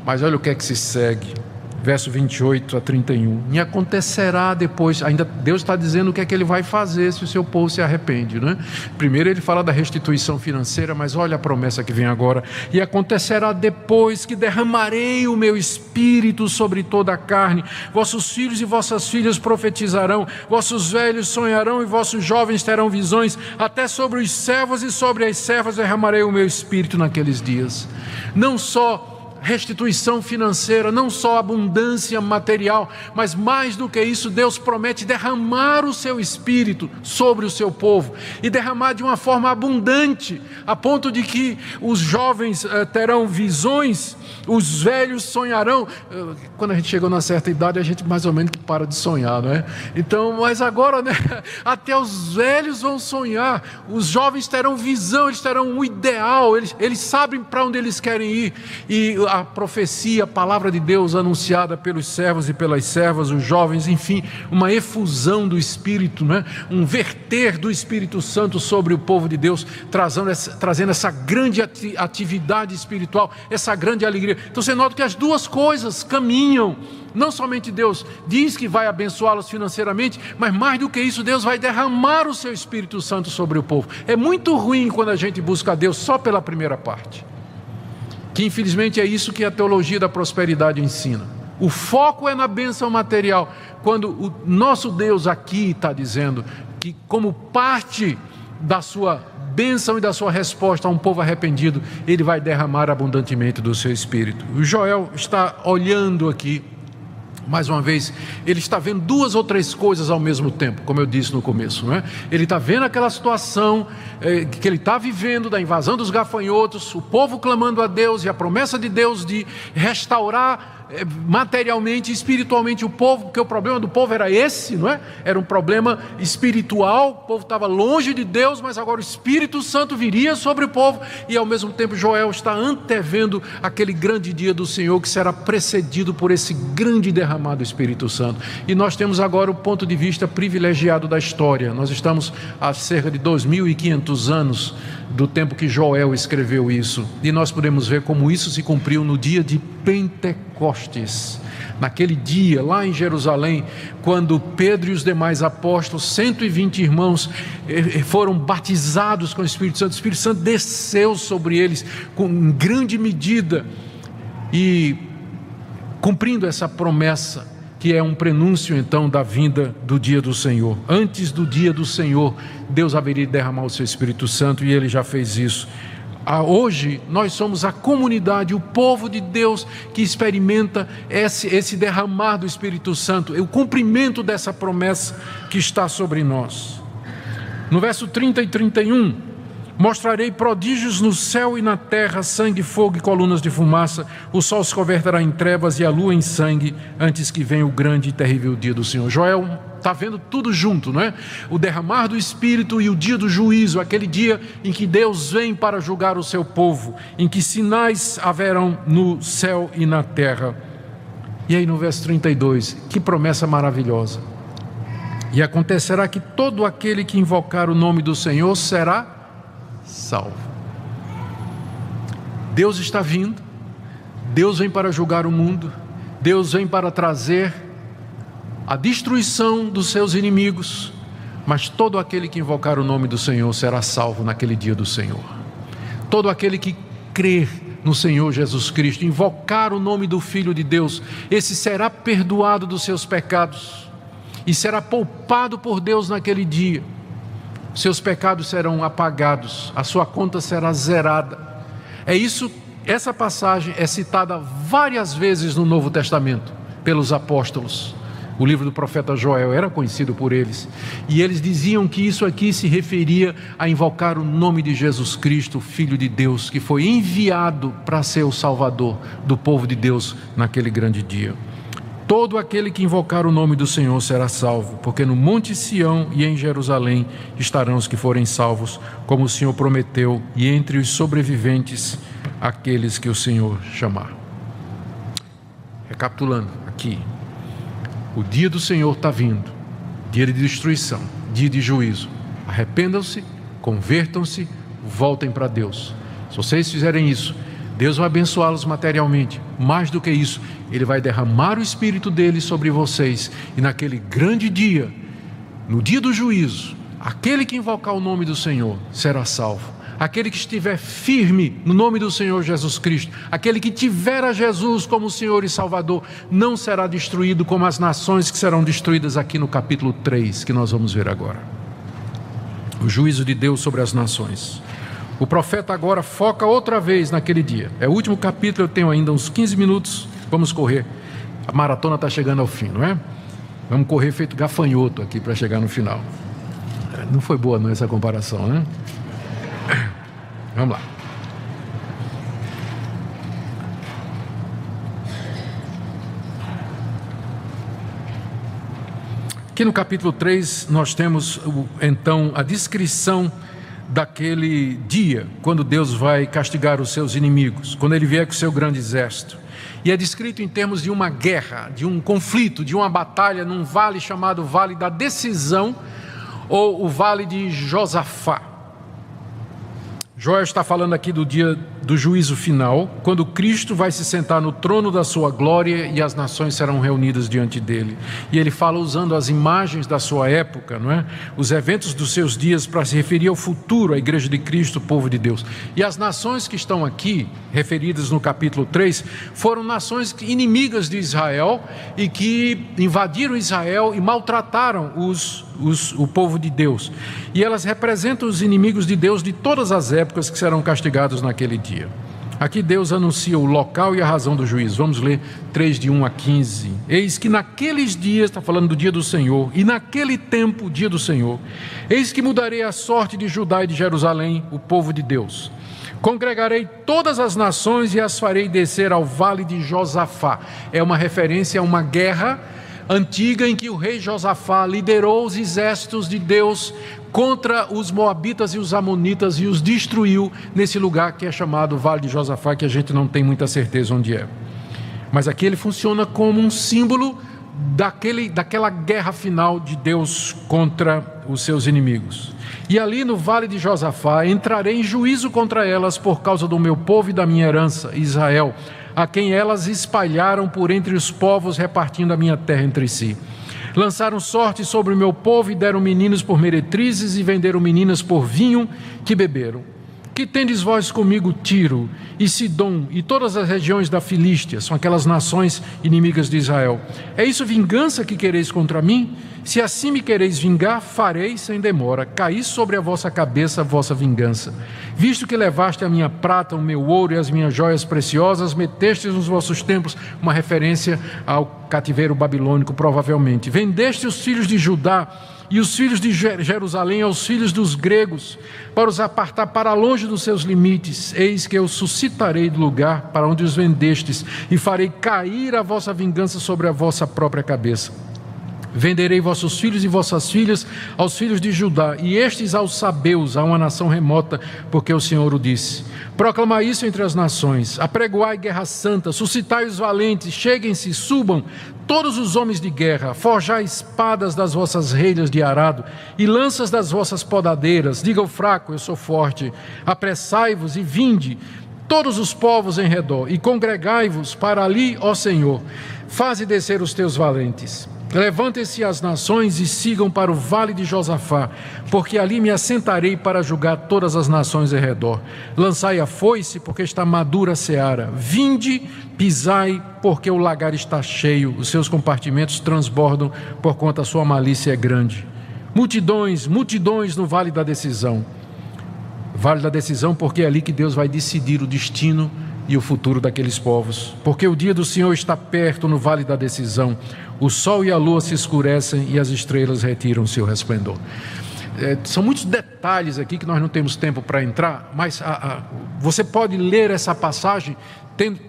Speaker 1: Mas olha o que é que se segue. Verso 28 a 31. E acontecerá depois, ainda Deus está dizendo o que é que Ele vai fazer se o seu povo se arrepende, não é? Primeiro Ele fala da restituição financeira, mas olha a promessa que vem agora. E acontecerá depois que derramarei o meu espírito sobre toda a carne. Vossos filhos e vossas filhas profetizarão, vossos velhos sonharão e vossos jovens terão visões. Até sobre os servos e sobre as servas derramarei o meu espírito naqueles dias. Não só restituição financeira, não só abundância material, mas mais do que isso, Deus promete derramar o seu espírito sobre o seu povo, e derramar de uma forma abundante, a ponto de que os jovens terão visões, os velhos sonharão. Quando a gente chegou numa certa idade, a gente mais ou menos para de sonhar, não é? Então, mas agora, né, até os velhos vão sonhar, os jovens terão visão, eles terão um ideal, eles sabem para onde eles querem ir, e a profecia, a palavra de Deus anunciada pelos servos e pelas servas, os jovens, enfim, uma efusão do Espírito, né? Um verter do Espírito Santo sobre o povo de Deus, trazendo essa grande atividade espiritual, essa grande alegria. Então você nota que as duas coisas caminham. Não somente Deus diz que vai abençoá-los financeiramente, mas mais do que isso, Deus vai derramar o seu Espírito Santo sobre o povo. É muito ruim quando a gente busca a Deus só pela primeira parte, que infelizmente é isso que a teologia da prosperidade ensina. O foco é na bênção material, quando o nosso Deus aqui está dizendo que, como parte da sua bênção e da sua resposta a um povo arrependido, Ele vai derramar abundantemente do seu Espírito. O Joel está olhando aqui, mais uma vez, ele está vendo duas ou três coisas ao mesmo tempo, como eu disse no começo, não é? Ele está vendo aquela situação que ele está vivendo, da invasão dos gafanhotos, o povo clamando a Deus e a promessa de Deus de restaurar materialmente e espiritualmente o povo, porque o problema do povo era esse, não é? Era um problema espiritual, o povo estava longe de Deus, mas agora o Espírito Santo viria sobre o povo, e ao mesmo tempo Joel está antevendo aquele grande dia do Senhor, que será precedido por esse grande derramado do Espírito Santo. E nós temos agora o ponto de vista privilegiado da história. Nós estamos há cerca de 2.500 anos do tempo que Joel escreveu isso, e nós podemos ver como isso se cumpriu no dia de Pentecostes, naquele dia lá em Jerusalém, quando Pedro e os demais apóstolos, 120 irmãos, foram batizados com o Espírito Santo desceu sobre eles com grande medida, e cumprindo essa promessa, que é um prenúncio então da vinda do dia do Senhor. Antes do dia do Senhor, Deus haveria de derramar o seu Espírito Santo, e Ele já fez isso. Hoje nós somos a comunidade, o povo de Deus, que experimenta esse derramar do Espírito Santo, o cumprimento dessa promessa que está sobre nós. No verso 30 e 31, mostrarei prodígios no céu e na terra, sangue, fogo e colunas de fumaça, o sol se converterá em trevas e a lua em sangue, antes que venha o grande e terrível dia do Senhor. Joel está vendo tudo junto, não é? O derramar do Espírito e o dia do juízo, aquele dia em que Deus vem para julgar o seu povo, em que sinais haverão no céu e na terra. E aí no verso 32, que promessa maravilhosa. E acontecerá que todo aquele que invocar o nome do Senhor será salvo. Deus está vindo, Deus vem para julgar o mundo, Deus vem para trazer a destruição dos seus inimigos, mas todo aquele que invocar o nome do Senhor será salvo naquele dia do Senhor. Todo aquele que crer no Senhor Jesus Cristo, invocar o nome do Filho de Deus, esse será perdoado dos seus pecados e será poupado por Deus naquele dia. Seus pecados serão apagados, a sua conta será zerada. Essa passagem é citada várias vezes no Novo Testamento pelos apóstolos. O livro do profeta Joel era conhecido por eles, e eles diziam que isso aqui se referia a invocar o nome de Jesus Cristo, Filho de Deus, que foi enviado para ser o Salvador do povo de Deus naquele grande dia. Todo aquele que invocar o nome do Senhor será salvo, porque no Monte Sião e em Jerusalém estarão os que forem salvos, como o Senhor prometeu, e entre os sobreviventes, aqueles que o Senhor chamar. recapitulando aqui, o dia do Senhor está vindo, dia de destruição, dia de juízo. Arrependam-se, convertam-se, voltem para Deus. Se vocês fizerem isso, Deus vai abençoá-los materialmente. Mais do que isso, Ele vai derramar o Espírito dele sobre vocês, e naquele grande dia, no dia do juízo, aquele que invocar o nome do Senhor será salvo. Aquele que estiver firme no nome do Senhor Jesus Cristo, aquele que tiver a Jesus como Senhor e Salvador, não será destruído como as nações que serão destruídas aqui no capítulo 3, que nós vamos ver agora. O juízo de Deus sobre as nações. O profeta agora foca outra vez naquele dia. É o último capítulo, eu tenho ainda uns 15 minutos, vamos correr. A maratona está chegando ao fim, não é? Vamos correr feito gafanhoto aqui para chegar no final. Não foi boa não essa comparação, né? Vamos lá. Aqui no capítulo 3 nós temos então a descrição daquele dia, quando Deus vai castigar os seus inimigos, quando Ele vier com o seu grande exército. E é descrito em termos de uma guerra, de um conflito, de uma batalha num vale chamado Vale da Decisão, ou o Vale de Josafá. Joel está falando aqui do dia do juízo final, quando Cristo vai se sentar no trono da sua glória e as nações serão reunidas diante dele. E ele fala usando as imagens da sua época, não é? Os eventos dos seus dias, para se referir ao futuro, à igreja de Cristo, o povo de Deus. E as nações que estão aqui, referidas no capítulo 3, foram nações inimigas de Israel e que invadiram Israel e maltrataram o povo de Deus. E elas representam os inimigos de Deus de todas as épocas que serão castigados naquele dia. Aqui Deus anuncia o local e a razão do juízo. Vamos ler 3 de 1 a 15. Eis que naqueles dias, está falando do dia do Senhor, e naquele tempo, o dia do Senhor, eis que mudarei a sorte de Judá e de Jerusalém, o povo de Deus. Congregarei todas as nações e as farei descer ao vale de Josafá. É uma referência a uma guerra antiga em que o rei Josafá liderou os exércitos de Deus contra os moabitas e os amonitas e os destruiu nesse lugar que é chamado Vale de Josafá, que a gente não tem muita certeza onde é. Mas aqui ele funciona como um símbolo daquela guerra final de Deus contra os seus inimigos. E ali no Vale de Josafá entrarei em juízo contra elas por causa do meu povo e da minha herança, Israel, a quem elas espalharam por entre os povos, repartindo a minha terra entre si. Lançaram sorte sobre o meu povo e deram meninos por meretrizes e venderam meninas por vinho que beberam. Que tendes vós comigo Tiro e Sidom e todas as regiões da Filístia, são aquelas nações inimigas de Israel. É isso vingança que quereis contra mim? Se assim me quereis vingar, farei sem demora. Caí sobre a vossa cabeça a vossa vingança. Visto que levaste a minha prata, o meu ouro e as minhas joias preciosas, metestes nos vossos templos, uma referência ao cativeiro babilônico provavelmente. Vendeste os filhos de Judá e os filhos de Jerusalém aos filhos dos gregos, para os apartar para longe dos seus limites. Eis que eu suscitarei do lugar para onde os vendestes, e farei cair a vossa vingança sobre a vossa própria cabeça. Venderei vossos filhos e vossas filhas aos filhos de Judá, e estes aos sabeus, a uma nação remota, porque o Senhor o disse. Proclamai isso entre as nações, apregoai guerra santa, suscitai os valentes, cheguem-se, subam, todos os homens de guerra, forjai espadas das vossas relhas de arado, e lanças das vossas podadeiras, diga ao fraco, eu sou forte, apressai-vos e vinde, todos os povos em redor, e congregai-vos para ali, ó Senhor, faze descer os teus valentes. Levantem-se as nações e sigam para o vale de Josafá, porque ali me assentarei para julgar todas as nações em redor. Lançai a foice, porque está madura a seara. Vinde, pisai, porque o lagar está cheio, os seus compartimentos transbordam, porquanto a sua malícia é grande. Multidões, multidões no vale da decisão. Vale da decisão, porque é ali que Deus vai decidir o destino e o futuro daqueles povos, porque o dia do Senhor está perto no vale da decisão. O sol e a lua se escurecem e as estrelas retiram seu resplendor. São muitos detalhes aqui que nós não temos tempo para entrar, mas você pode ler essa passagem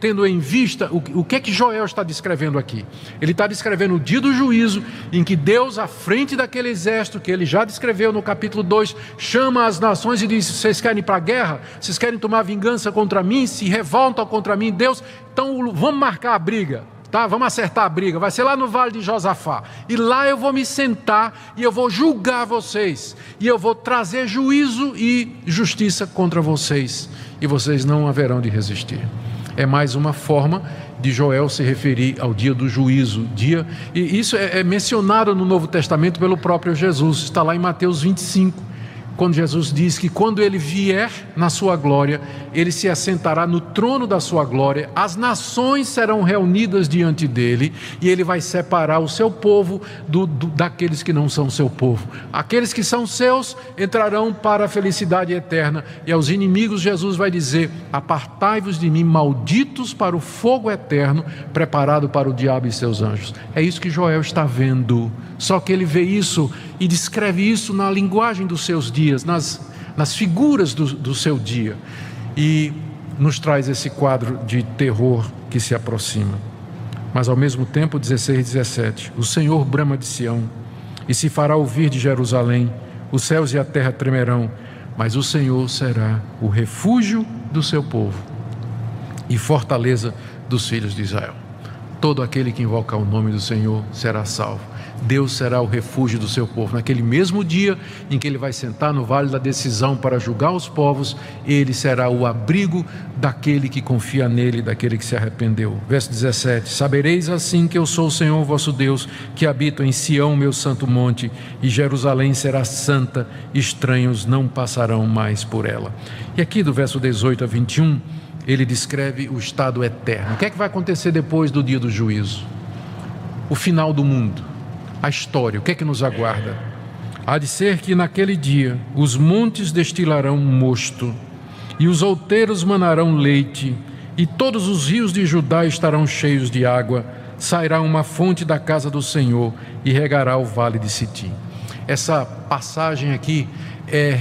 Speaker 1: tendo em vista o que é que Joel está descrevendo aqui. Ele está descrevendo o dia do juízo, em que Deus, à frente daquele exército, que ele já descreveu no capítulo 2, chama as nações e diz: vocês querem ir para a guerra? Vocês querem tomar vingança contra mim? Se revoltam contra mim, Deus? Então vamos marcar a briga. tá? Vamos acertar a briga, vai ser lá no Vale de Josafá, e lá eu vou me sentar e eu vou julgar vocês, e eu vou trazer juízo e justiça contra vocês, e vocês não haverão de resistir. É mais uma forma de Joel se referir ao dia do juízo, e isso é mencionado no Novo Testamento pelo próprio Jesus, está lá em Mateus 25, quando Jesus diz que quando ele vier na sua glória, ele se assentará no trono da sua glória, as nações serão reunidas diante dele, e ele vai separar o seu povo daqueles que não são seu povo. Aqueles que são seus entrarão para a felicidade eterna, e aos inimigos Jesus vai dizer: apartai-vos de mim, malditos, para o fogo eterno, preparado para o diabo e seus anjos. É isso que Joel está vendo, só que ele vê isso e descreve isso na linguagem dos seus dias, nas figuras do seu dia, e nos traz esse quadro de terror que se aproxima. Mas ao mesmo tempo, 16 e 17, o Senhor brama de Sião e se fará ouvir de Jerusalém, os céus e a terra tremerão, mas o Senhor será o refúgio do seu povo e fortaleza dos filhos de Israel. Todo aquele que invocar o nome do Senhor será salvo. Deus será o refúgio do seu povo. Naquele mesmo dia em que ele vai sentar no vale da decisão para julgar os povos, ele será o abrigo daquele que confia nele, daquele que se arrependeu. Verso 17: sabereis assim que eu sou o Senhor vosso Deus, que habito em Sião, meu santo monte, e Jerusalém será santa, estranhos não passarão mais por ela. E aqui do verso 18 a 21, ele descreve o estado eterno. O que é que vai acontecer depois do dia do juízo? O final do mundo, a história, o que é que nos aguarda? Há de ser que naquele dia os montes destilarão mosto, e os outeiros manarão leite, e todos os rios de Judá estarão cheios de água. Sairá uma fonte da casa do Senhor e regará o vale de Sitim. Essa passagem aqui é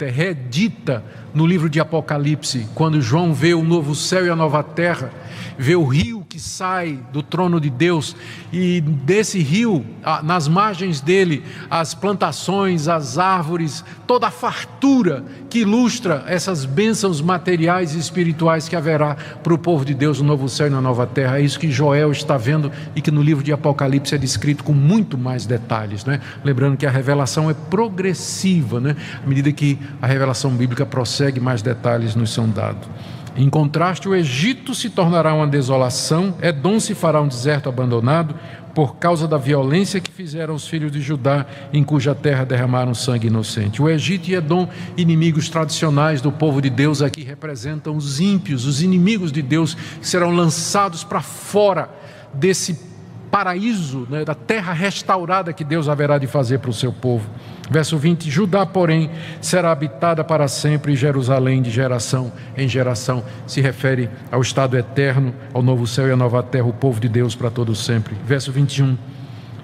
Speaker 1: redita no livro de Apocalipse, quando João vê o novo céu e a nova terra, vê o rio que sai do trono de Deus, e desse rio, nas margens dele, as plantações, as árvores, toda a fartura que ilustra essas bênçãos materiais e espirituais que haverá para o povo de Deus no novo céu e na nova terra. É isso que Joel está vendo e que no livro de Apocalipse é descrito com muito mais detalhes, né? Lembrando que a revelação é progressiva, né? À medida que a revelação bíblica prossegue, mais detalhes nos são dados. Em contraste, o Egito se tornará uma desolação, Edom se fará um deserto abandonado, por causa da violência que fizeram os filhos de Judá, em cuja terra derramaram sangue inocente. O Egito e Edom, inimigos tradicionais do povo de Deus, aqui representam os ímpios, os inimigos de Deus, que serão lançados para fora desse paraíso, né, da terra restaurada que Deus haverá de fazer para o seu povo. Verso 20: Judá, porém, será habitada para sempre, e Jerusalém de geração em geração. Se refere ao estado eterno, ao novo céu e à nova terra, o povo de Deus para todo sempre. Verso 21: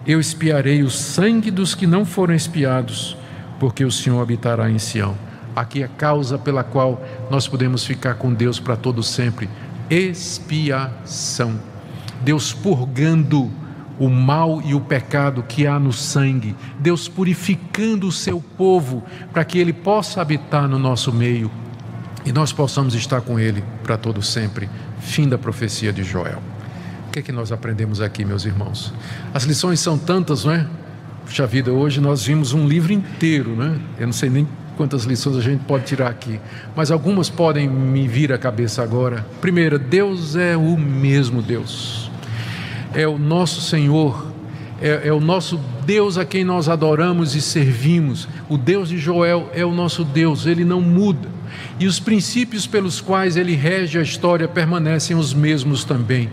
Speaker 1: Eu expiarei o sangue dos que não foram expiados, porque o Senhor habitará em Sião. Aqui é a causa pela qual nós podemos ficar com Deus para todo sempre: expiação. Deus purgando o mal e o pecado que há no sangue, Deus purificando o seu povo para que ele possa habitar no nosso meio e nós possamos estar com ele para todo sempre. Fim da profecia de Joel. O que é que nós aprendemos aqui, meus irmãos? As lições são tantas, não é? Puxa vida, hoje nós vimos um livro inteiro, né? Eu não sei nem quantas lições a gente pode tirar aqui, mas algumas podem me vir à cabeça agora. Primeira, Deus é o mesmo Deus. É o nosso Senhor, é o nosso Deus a quem nós adoramos e servimos. O Deus de Joel é o nosso Deus, ele não muda. E os princípios pelos quais ele rege a história permanecem os mesmos também.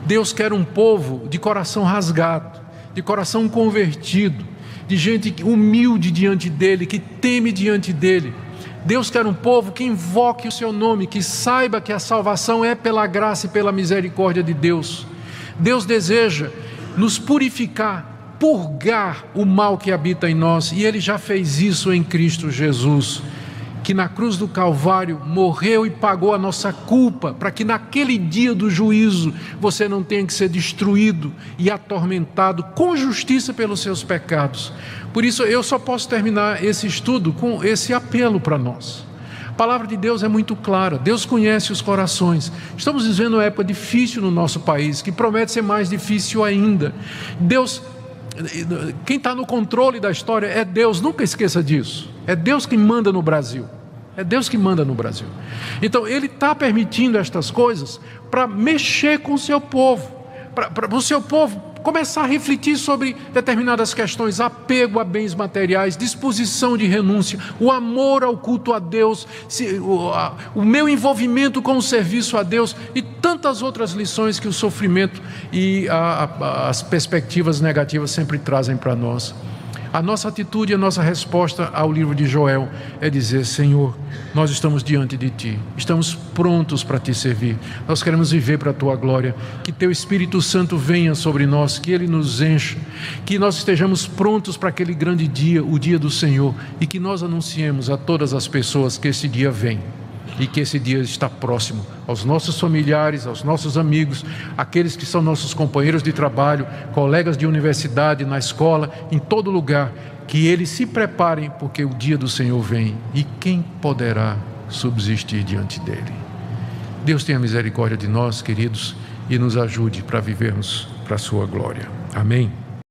Speaker 1: Deus quer um povo de coração rasgado, de coração convertido, de gente humilde diante dele, que teme diante dele. Deus quer um povo que invoque o seu nome, que saiba que a salvação é pela graça e pela misericórdia de Deus. Deus deseja nos purificar, purgar o mal que habita em nós, e ele já fez isso em Cristo Jesus, que na cruz do Calvário morreu e pagou a nossa culpa, para que naquele dia do juízo você não tenha que ser destruído e atormentado com justiça pelos seus pecados. Por isso eu só posso terminar esse estudo com esse apelo para nós palavra de Deus é muito clara. Deus conhece os corações. Estamos vivendo uma época difícil no nosso país, que promete ser mais difícil ainda. Quem está no controle da história é Deus, nunca esqueça disso. É Deus que manda no Brasil. É Deus que manda no Brasil. Então Ele está permitindo estas coisas para mexer com o seu povo, para o seu povo começar a refletir sobre determinadas questões: apego a bens materiais, disposição de renúncia, o amor ao culto a Deus, o meu envolvimento com o serviço a Deus e tantas outras lições que o sofrimento e as perspectivas negativas sempre trazem para nós. A nossa atitude, a nossa resposta ao livro de Joel é dizer: Senhor, nós estamos diante de Ti, estamos prontos para Te servir, nós queremos viver para a Tua glória, que Teu Espírito Santo venha sobre nós, que Ele nos encha, que nós estejamos prontos para aquele grande dia, o dia do Senhor, e que nós anunciemos a todas as pessoas que esse dia vem. E que esse dia está próximo aos nossos familiares, aos nossos amigos, aqueles que são nossos companheiros de trabalho, colegas de universidade, na escola, em todo lugar, que eles se preparem, porque o dia do Senhor vem, e quem poderá subsistir diante dele? Deus tenha misericórdia de nós, queridos, e nos ajude para vivermos para a sua glória. Amém.